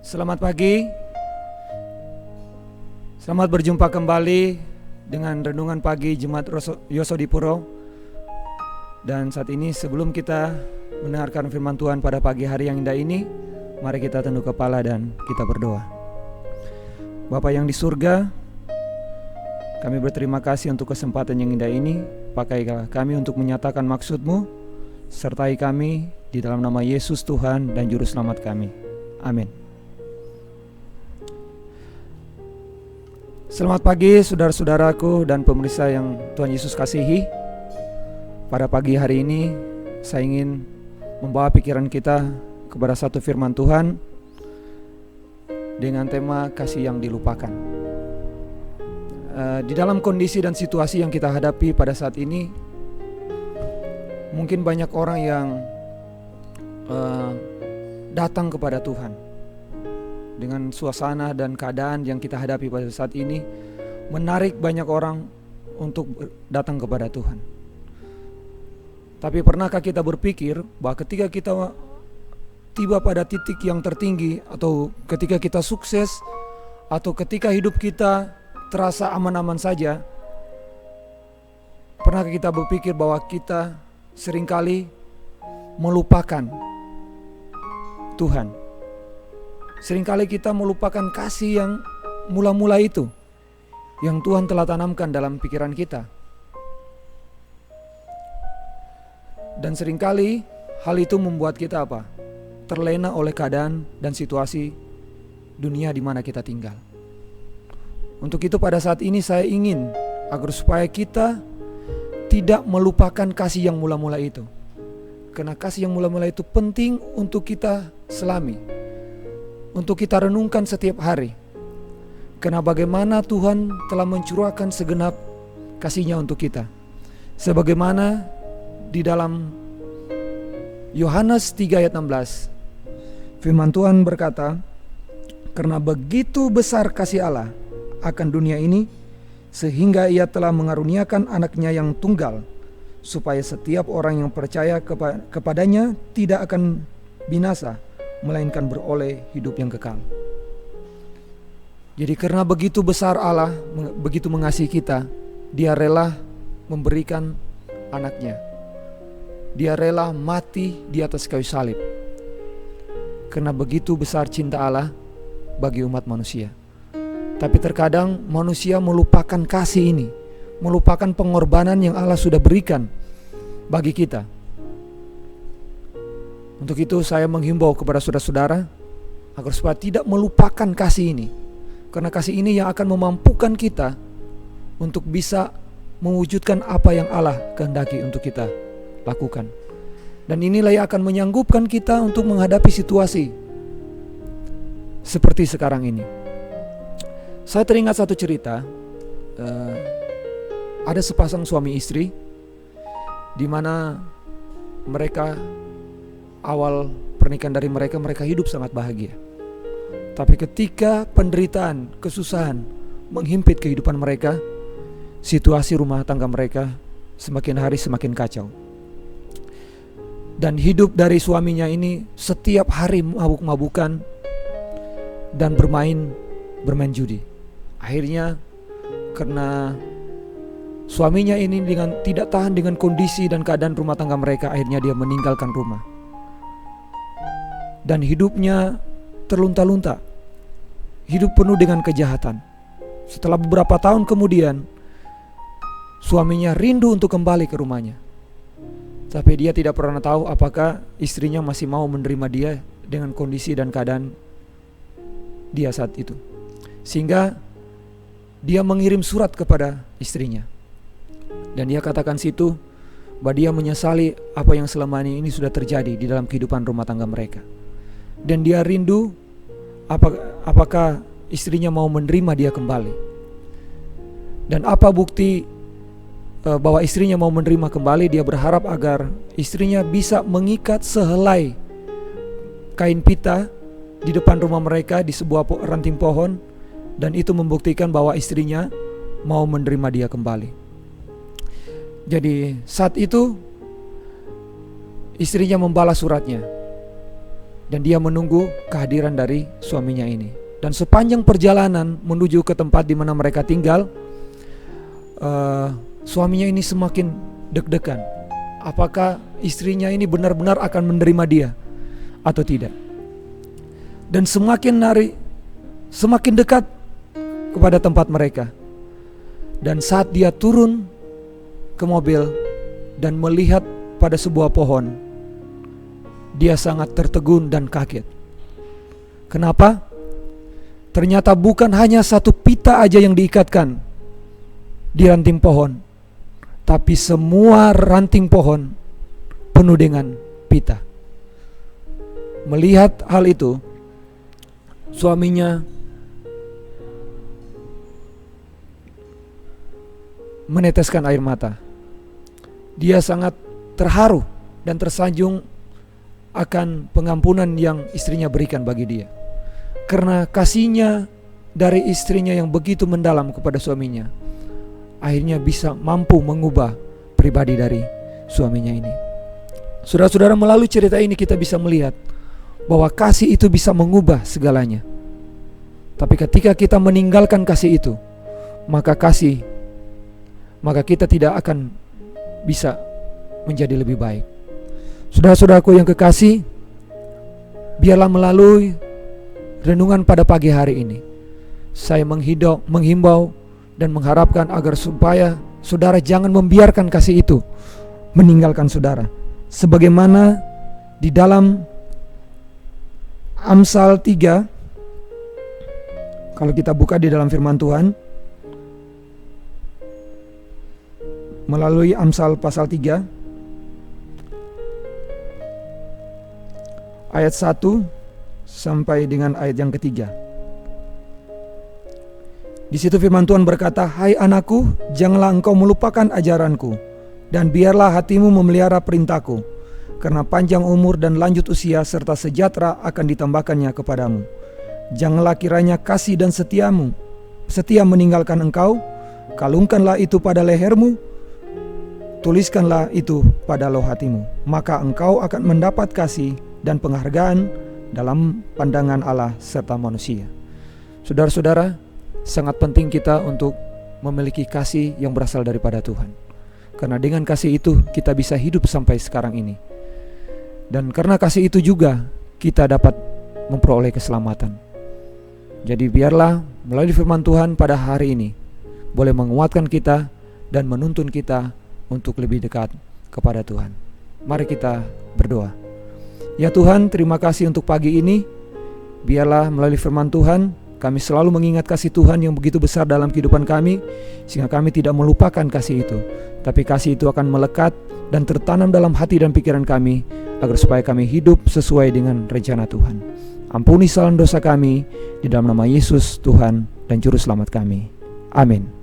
Selamat pagi. Selamat berjumpa kembali dengan renungan pagi Jemaat Yosodipuro. Dan saat ini sebelum kita mendengarkan firman Tuhan pada pagi hari yang indah ini, mari kita tunduk kepala dan kita berdoa. Bapa yang di surga, kami berterima kasih untuk kesempatan yang indah ini. Pakailah kami untuk menyatakan maksud-Mu, sertai kami di dalam nama Yesus Tuhan dan Juru Selamat kami. Amin. Selamat pagi saudara-saudaraku dan pemirsa yang Tuhan Yesus kasihi. Pada pagi hari ini saya ingin membawa pikiran kita kepada satu firman Tuhan dengan tema kasih yang dilupakan. Di dalam kondisi dan situasi yang kita hadapi pada saat ini, mungkin banyak orang yang datang kepada Tuhan. Dengan suasana dan keadaan yang kita hadapi pada saat ini, menarik banyak orang untuk datang kepada Tuhan. Tapi pernahkah kita berpikir bahwa ketika kita tiba pada titik yang tertinggi, atau ketika kita sukses, atau ketika hidup kita terasa aman-aman saja, pernahkah kita berpikir bahwa kita seringkali melupakan Tuhan? Seringkali kita melupakan kasih yang mula-mula itu, yang Tuhan telah tanamkan dalam pikiran kita. Dan seringkali hal itu membuat kita terlena oleh keadaan dan situasi dunia di mana kita tinggal. Untuk itu pada saat ini saya ingin agar supaya kita tidak melupakan kasih yang mula-mula itu. Karena kasih yang mula-mula itu penting untuk kita selami, untuk kita renungkan setiap hari. Karena bagaimana Tuhan telah mencurahkan segenap kasih-Nya untuk kita. Sebagaimana di dalam Yohanes 3 ayat 16, firman Tuhan berkata, "Karena begitu besar kasih Allah akan dunia ini, sehingga Ia telah mengaruniakan anaknya yang tunggal, supaya setiap orang yang percaya kepadanya tidak akan binasa, melainkan beroleh hidup yang kekal." Jadi karena begitu besar Allah, begitu mengasihi kita, Dia rela memberikan anaknya. Dia rela mati di atas kayu salib. Karena begitu besar cinta Allah bagi umat manusia. Tapi terkadang manusia melupakan kasih ini, melupakan pengorbanan yang Allah sudah berikan bagi kita. Untuk itu saya menghimbau kepada saudara-saudara agar supaya tidak melupakan kasih ini. Karena kasih ini yang akan memampukan kita untuk bisa mewujudkan apa yang Allah kehendaki untuk kita lakukan. Dan inilah yang akan menyanggupkan kita untuk menghadapi situasi seperti sekarang ini. Saya teringat satu cerita. Ada sepasang suami istri di mana mereka awal pernikahan dari mereka hidup sangat bahagia. Tapi ketika penderitaan, kesusahan menghimpit kehidupan mereka, situasi rumah tangga mereka semakin hari semakin kacau. Dan hidup dari suaminya ini setiap hari mabuk-mabukan dan bermain judi. Akhirnya karena suaminya ini tidak tahan dengan kondisi dan keadaan rumah tangga mereka, akhirnya dia meninggalkan rumah. Dan hidupnya terlunta-lunta, hidup penuh dengan kejahatan. Setelah beberapa tahun kemudian, suaminya rindu untuk kembali ke rumahnya. Tapi dia tidak pernah tahu apakah istrinya masih mau menerima dia dengan kondisi dan keadaan dia saat itu. Sehingga dia mengirim surat kepada istrinya. Dan dia katakan situ bahwa dia menyesali apa yang selama ini sudah terjadi di dalam kehidupan rumah tangga mereka. Dan dia rindu apakah istrinya mau menerima dia kembali. Dan apa bukti bahwa istrinya mau menerima kembali? Dia berharap agar istrinya bisa mengikat sehelai kain pita di depan rumah mereka di sebuah ranting pohon, dan itu membuktikan bahwa istrinya mau menerima dia kembali. Jadi saat itu istrinya membalas suratnya Dan dia menunggu kehadiran dari suaminya ini. Dan sepanjang perjalanan menuju ke tempat di mana mereka tinggal, suaminya ini semakin deg-degan. Apakah istrinya ini benar-benar akan menerima dia atau tidak? Dan semakin dekat kepada tempat mereka. Dan saat dia turun ke mobil dan melihat pada sebuah pohon, dia sangat tertegun dan kaget. Kenapa? Ternyata bukan hanya satu pita aja yang diikatkan di ranting pohon, tapi semua ranting pohon penuh dengan pita. Melihat hal itu, suaminya meneteskan air mata. Dia sangat terharu dan tersanjung akan pengampunan yang istrinya berikan bagi dia. Karena kasihnya dari istrinya yang begitu mendalam kepada suaminya, akhirnya bisa mampu mengubah pribadi dari suaminya ini. Saudara-saudara, melalui cerita ini kita bisa melihat bahwa kasih itu bisa mengubah segalanya. Tapi ketika kita meninggalkan kasih itu, maka kita tidak akan bisa menjadi lebih baik. Saudara-saudaraku yang kekasih, biarlah melalui renungan pada pagi hari ini, saya menghimbau dan mengharapkan agar supaya saudara jangan membiarkan kasih itu meninggalkan saudara. Sebagaimana di dalam Amsal 3, kalau kita buka di dalam firman Tuhan, melalui Amsal pasal 3 ayat 1 sampai dengan ayat yang ketiga. Di situ firman Tuhan berkata, "Hai anakku, janganlah engkau melupakan ajaranku, dan biarlah hatimu memelihara perintahku, karena panjang umur dan lanjut usia serta sejahtera akan ditambahkannya kepadamu. Janganlah kiranya kasih dan setia meninggalkan engkau, kalungkanlah itu pada lehermu, tuliskanlah itu pada loh hatimu, maka engkau akan mendapat kasih dan penghargaan dalam pandangan Allah serta manusia." Saudara-saudara, sangat penting kita untuk memiliki kasih yang berasal daripada Tuhan. Karena dengan kasih itu kita bisa hidup sampai sekarang ini. Dan karena kasih itu juga kita dapat memperoleh keselamatan. Jadi biarlah melalui firman Tuhan pada hari ini boleh menguatkan kita dan menuntun kita untuk lebih dekat kepada Tuhan. Mari kita berdoa. Ya Tuhan, terima kasih untuk pagi ini. Biarlah melalui firman Tuhan kami selalu mengingat kasih Tuhan yang begitu besar dalam kehidupan kami, sehingga kami tidak melupakan kasih itu, tapi kasih itu akan melekat dan tertanam dalam hati dan pikiran kami, agar supaya kami hidup sesuai dengan rencana Tuhan. Ampuni kesalahan dosa kami, di dalam nama Yesus Tuhan dan Juru Selamat kami. Amin.